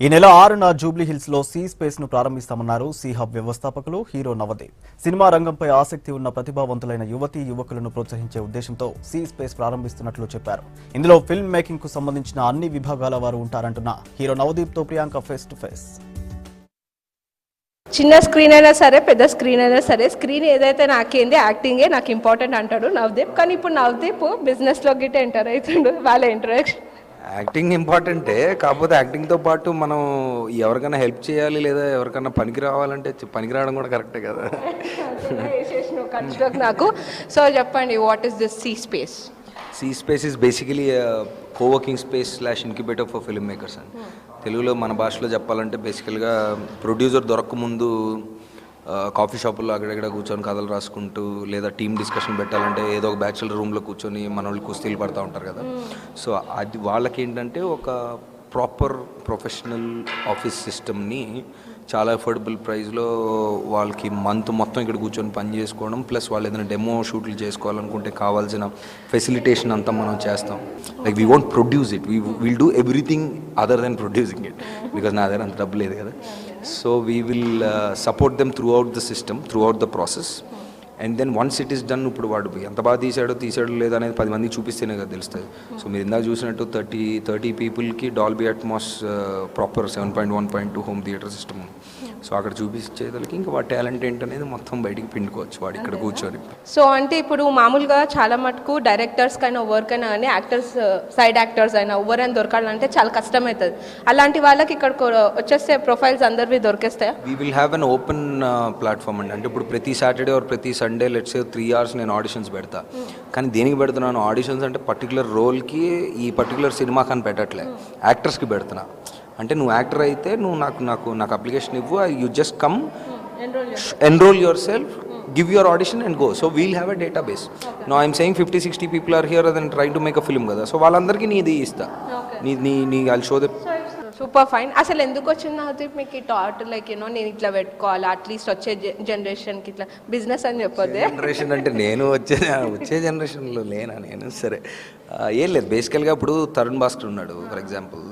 ఈ నెల 6న Jubilee hills లో సీ స్పేస్ ను ప్రారంభిస్తామన్నారు సీ హబ్ వ్యవస్థాపకులు హీరో నవదీప్. సినిమా రంగంపై ఆసక్తి ఉన్న ప్రతిభావంతులైన యువతీ యువకులను ప్రోత్సహించే ఉద్దేశంతో సీ స్పేస్ ప్రారంభిస్తున్నట్లు చెప్పారు. ఇందులో ఫిల్మ్ మేకింగ్ కు సంబంధించిన అన్ని విభాగాల వారు ఉంటారంటున్న హీరో నవదీప్ తో ప్రియాంక ఫేస్ టు ఫేస్. చిన్న స్క్రీన్ అయినా సరే పెద్ద స్క్రీన్ అయినా సరే స్క్రీన్ ఏదైతే నాకేంది యాక్టింగే నాకు ఇంపార్టెంట్ అంటాడు నవదీప్. కానీ ఇప్పుడు నవదీప్ బిజినెస్లో గిట్ట ఎంటర్ అవుతుండు. వాళ్ళ ఇంట్రడక్షన్ యాక్టింగ్ ఇంపార్టెంటే, కాకపోతే యాక్టింగ్తో పాటు మనం ఎవరికైనా హెల్ప్ చేయాలి లేదా ఎవరికైనా పనికి రావాలంటే పనికి రావడం కూడా కరెక్టే కదా. నాకు సో చెప్పండి, what is this C space? C space is basically coworking space / incubator for film makers అని తెలుగులో మన భాషలో చెప్పాలంటే బేసికల్గా ప్రొడ్యూసర్ దొరకముందు కాఫీ షాపుల్లో అక్కడెక్కడ కూర్చొని కథలు రాసుకుంటూ లేదా టీమ్ డిస్కషన్ పెట్టాలంటే ఏదో ఒక బ్యాచులర్ రూమ్లో కూర్చొని మన వాళ్ళు కుస్తీలు పడుతూ ఉంటారు కదా. సో అది వాళ్ళకి ఏంటంటే ఒక ప్రాపర్ ప్రొఫెషనల్ ఆఫీస్ సిస్టమ్ని చాలా అఫోర్డబుల్ ప్రైస్లో వాళ్ళకి మంత్ మొత్తం ఇక్కడ కూర్చొని పని చేసుకోవడం, ప్లస్ వాళ్ళు ఏదైనా డెమో షూట్లు చేసుకోవాలనుకుంటే కావాల్సిన ఫెసిలిటేషన్ అంతా మనం చేస్తాం. Like we won't produce it, will do everything other than producing it, because నా దగ్గర అంత డబ్బు లేదు కదా. So we will support them throughout the system, throughout the process. And then once it is done, ఇప్పుడు వాడు ఎంత బాగా తీసాడో లేదా అనేది 10 మందికి చూపిస్తేనే కదా తెలుస్తుంది. సో మీరు ఇందాక చూసినట్టు 30 పీపుల్కి Dolby Atmos proper 7.1.2 home theatre system. So అక్కడ చూపించేదానికి ఇంకా వాడి టాలెంట్ ఏంటనేది మొత్తం బయటికి పిండుకోవచ్చు వాడు ఇక్కడ కూర్చొని. సో అంటే ఇప్పుడు మామూలుగా చాలా మటుకు డైరెక్టర్స్కి అయినా ఎవరికైనా కానీ యాక్టర్స్, సైడ్ యాక్టర్స్ అయినా ఎవరైనా దొరకాలంటే చాలా కష్టమవుతుంది. అలాంటి వాళ్ళకి ఇక్కడ వచ్చేస్తే ప్రొఫైల్స్ అందరివి దొరికేస్తాయా? We will have an open platform అండి. అంటే ఇప్పుడు ప్రతి సాటర్డే ఆర్ ప్రతి సండే లెట్స్ 3 hours నేను ఆడిషన్స్ పెడతా. కానీ దేనికి పెడుతున్నాను ఆడిషన్స్ అంటే పర్టికులర్ రోల్కి ఈ పర్టికులర్ సినిమాకి అని పెట్టట్లే, యాక్టర్స్కి పెడుతున్నా. అంటే నువ్వు యాక్టర్ అయితే నువ్వు నాకు అప్లికేషన్ ఇవ్వు, you just come enrol yourself, give your audition and go. So we'll have a database. No I'm saying 50-60 people are here and try to make a film కదా. So వాళ్ళందరికీ నీది ఇస్తా, నీ I'll show the. Super fine. అసలు ఎందుకు వచ్చింది అది మీకు ఈ థాట్, లైక్ యూనో నేను ఇట్లా పెట్టుకోవాలి అట్లీస్ట్ వచ్చే జనరేషన్కి ఇట్లా బిజినెస్ అని చెప్పొద్దు. జనరేషన్ అంటే నేను వచ్చే జనరేషన్లో లేనా నేను? సరే ఏం లేదు, బేసికల్గా ఇప్పుడు తరుణ్ భాస్కర్ ఉన్నాడు ఫర్ ఎగ్జాంపుల్.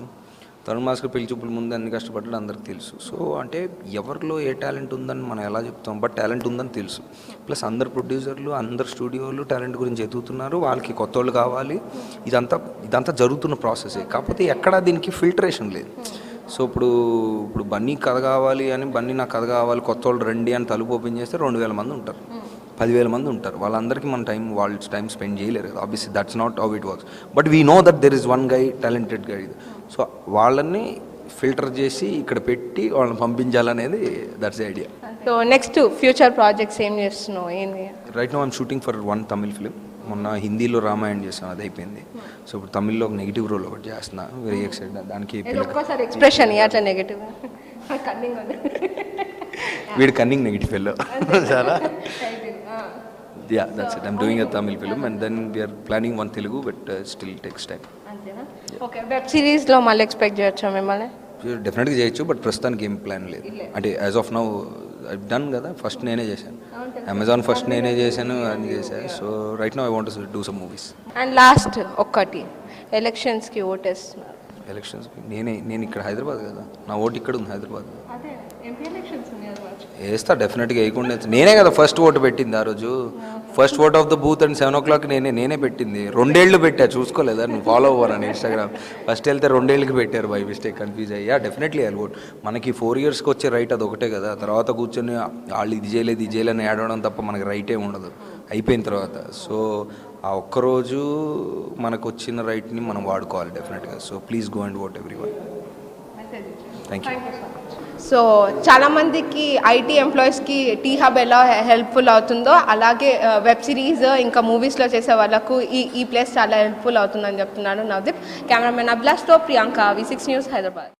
తరుణ్ భాస్కర్ పెళ్లి చూపుల ముందు అన్ని కష్టపడ్డాడు అందరికి తెలుసు. సో అంటే ఎవరిలో ఏ టాలెంట్ ఉందని మనం ఎలా చెప్తాం, బట్ టాలెంట్ ఉందని తెలుసు. ప్లస్ అందరు ప్రొడ్యూసర్లు, అందరు స్టూడియోలు టాలెంట్ గురించి ఎదుగుతున్నారు, వాళ్ళకి కొత్త వాళ్ళు కావాలి. ఇదంతా జరుగుతున్న ప్రాసెసే, కాకపోతే ఎక్కడా దీనికి ఫిల్టరేషన్ లేదు. సో ఇప్పుడు బన్నీ కథ కావాలి అని, బన్నీ నాకు కథ కావాలి కొత్త వాళ్ళు రండి అని తలుపు ఓపెన్ చేస్తే 2000 మంది ఉంటారు, 10,000 మంది ఉంటారు. వాళ్ళందరికీ మన వాళ్ళ టైం స్పెండ్ చేయలేరు కదా. Obviously that's not how it works. But we know that there is one guy, talented guy. So వాళ్ళని ఫిల్టర్ చేసి ఇక్కడ పెట్టి వాళ్ళని పంపించాలనేది that's the idea. So next future projects ఏం చేస్తున్నావు? ఏంది? Right now I'm shooting for 1 Tamil film. మొన్న హిందీలో రామాయణ్ చేసాను, అది అయిపోయింది. సో ఇప్పుడు తమిళ్లో ఒక నెగిటివ్ రోల్ ఒకటి చేస్తున్నా, వెరీ ఎక్సైటెడ్. దానికి ఎక్స్ప్రెషన్ అట్లా నెగిటివ్ వీడు కన్నింగ్ నెగిటివ్ ఫెల్లో చాలా. Yeah, that's it. I'm doing a Tamil film and then we are planning one Telugu, but still takes time. Okay, web సిరీస్లో మళ్ళీ ఎక్స్పెక్ట్ చేయొచ్చా మిమ్మల్ని? డెఫినెట్గా చేయొచ్చు, బట్ ప్రస్తుతానికి ఏం ప్లాన్ లేదు. అంటే as of now I've done కదా, ఫస్ట్ నేనే చేశాను, అమెజాన్ ఫస్ట్ నేనే చేశాను, అన్ని చేశాను. So right now I want to do some movies. And last ఒక్కటి, ఎలక్షన్స్కి ఓటేస్తున్నారు. ఎలక్షన్స్కి నేను ఇక్కడ హైదరాబాద్ కదా, నా ఓటు ఇక్కడ ఉంది హైదరాబాద్. వేస్తా డెఫినెట్గా, వేయకుండా నేనే కదా ఫస్ట్ ఓటు పెట్టింది ఆ రోజు. First vote of the booth and 7 o'clock నేనే పెట్టింది. 2 ఏళ్ళు పెట్టా, చూసుకోలేదా నువ్వు? Follow అవ్వరని Instagram. ఫస్ట్ వెళ్తే 2 ఏళ్ళకి పెట్టారు బై మిస్టేక్, కన్ఫ్యూజ్ అయ్యా. Definitely I vote. మనకి 4 yearsకి వచ్చే రైట్ అది ఒకటే కదా. తర్వాత కూర్చొని వాళ్ళు ఇది చేయలేని ఏడవడం తప్ప మనకి రైటే ఉండదు అయిపోయిన తర్వాత. సో ఆ ఒక్కరోజు మనకు వచ్చిన రైట్ని మనం వాడుకోవాలి డెఫినెట్గా. So please go and vote everyone. Thank you. So చాలామందికి ఐటీ ఎంప్లాయీస్కి టీ హబ్ ఎలా హెల్ప్ఫుల్ అవుతుందో అలాగే వెబ్ సిరీస్ ఇంకా మూవీస్లో చేసే వాళ్ళకు ఈ ప్లేస్ చాలా హెల్ప్ఫుల్ అవుతుందని చెప్తున్నాడు నవదీప్. కెమెరామెన్ అభిలాష్తో ప్రియాంక, V6 News, హైదరాబాద్.